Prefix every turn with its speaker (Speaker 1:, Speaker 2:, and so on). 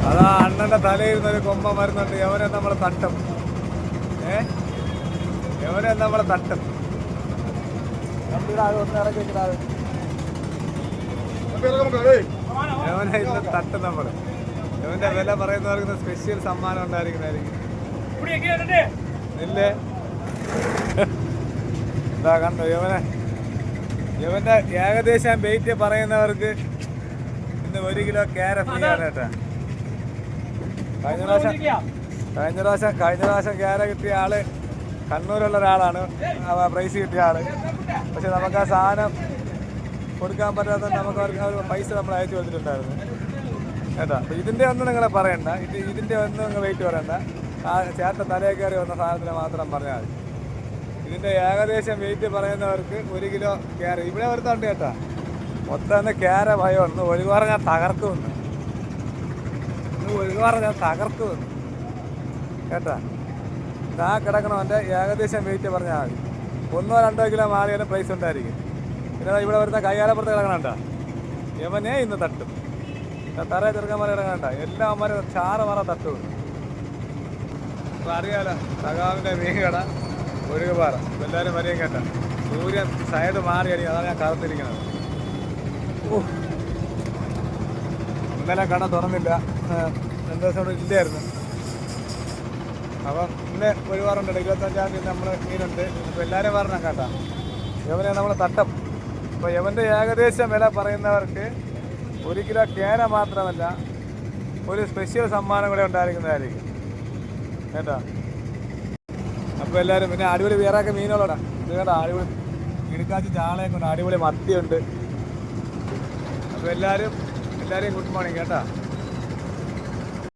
Speaker 1: അതാ അണ്ണന്റെ തലയിരുന്നൊരു കൊമ്പ വരുന്നുണ്ട്. എവനെ നമ്മളെ തട്ടും. എവനെ നമ്മളെ തട്ടും. ഒന്ന് ഇറക്കി വെക്കുന്നത് എവനെ ഇന്ന് തട്ടും നമ്മള്. എവന്റെ വില പറയുന്നവർക്ക് സ്പെഷ്യൽ സമ്മാനം ഉണ്ടായിരിക്കുന്നതായിരിക്കും. ഇല്ലേ എന്താ കണ്ടോ ഇവന്റെ ഏകദേശം വെയിറ്റ് പറയുന്നവർക്ക് ഇന്ന് 1 കിലോ കേര ഫ്രീ ആണ് കേട്ടാ. കഴിഞ്ഞ പ്രാവശ്യം കേര കിട്ടിയ ആള് കണ്ണൂരുള്ള ഒരാളാണ്, പ്രൈസ് കിട്ടിയ ആള്. പക്ഷെ നമുക്ക് ആ സാധനം കൊടുക്കാൻ പറ്റാത്ത നമുക്ക് അവർക്ക് പൈസ നമ്മൾ അയച്ചു കൊടുത്തിട്ടുണ്ടായിരുന്നു കേട്ടോ. അപ്പൊ ഇതിന്റെ ഒന്നും നിങ്ങളെ പറയണ്ട, ഇതിന്റെ ഒന്നും നിങ്ങൾ വെയിറ്റ് പറയണ്ട. ആ ചേട്ടൻ തലയിൽ കയറി വന്ന സാധനത്തിന് മാത്രം പറഞ്ഞാൽ മതി. ഇതിന്റെ ഏകദേശം വെയിറ്റ് പറയുന്നവർക്ക് 1 കിലോ കേര ഇവിടെ വരുന്നുണ്ട് കേട്ടാ. മൊത്തം കേര ഭയമാണ്. ഒരുപാട് ഞാൻ തകർക്കുമെന്ന് കേട്ടാ. ആ കിടക്കണവൻ്റെ ഏകദേശം വെയിറ്റ് പറഞ്ഞാൽ മതി. 1-2 കിലോ മാറിയാലും പ്രൈസ് ഉണ്ടായിരിക്കും. പിന്നെ ഇവിടെ വരുന്ന കയ്യാലപ്പുറത്ത് കിടക്കണണ്ട യവനെ ഇന്ന് തട്ടും. തറയെ ചെറുക്കന്മാരെ ഇറങ്ങണ്ട, എല്ലാ അമ്മമാരും ചാറ തട്ടും. അപ്പോൾ അറിയാലോ സഖാവിൻ്റെ മീൻ കട ഒഴുകുപാറ. എല്ലാവരും വരെയും കേട്ട സൂര്യൻ സൈഡ് മാറിയായിരിക്കും, അതാണ് ഞാൻ കറുത്തിരിക്കുന്നത്. ഇന്നലെ കട തുറന്നില്ല, 2 ദിവസം കൂടെ ഇല്ലായിരുന്നു. അപ്പം ഇന്ന് ഒഴിവാറുണ്ട്. 25-ാം തീയതി നമ്മൾ മീനുണ്ട്. അപ്പോൾ എല്ലാവരും പറഞ്ഞ കേട്ടാ യവനെ നമ്മൾ തട്ടം. അപ്പോൾ യവൻ്റെ ഏകദേശം വില പറയുന്നവർക്ക് 1 കിലോ കേര മാത്രമല്ല ഒരു സ്പെഷ്യൽ സമ്മാനം കൂടെ ഉണ്ടായിരിക്കുന്നതായിരിക്കും കേട്ടോ. അപ്പോൾ എല്ലാവരും പിന്നെ അടിപൊളി വേറെയൊക്കെ മീനുകളോടാ ഇത് കേട്ടോ. അടിപൊളി ഇടുക്കാച്ചി ചാളയൊക്കെ ഉണ്ട്, അടിപൊളി മത്തിയുണ്ട്. അപ്പോൾ എല്ലാവരെയും ഗുഡ് മോർണിംഗ് കേട്ടോ.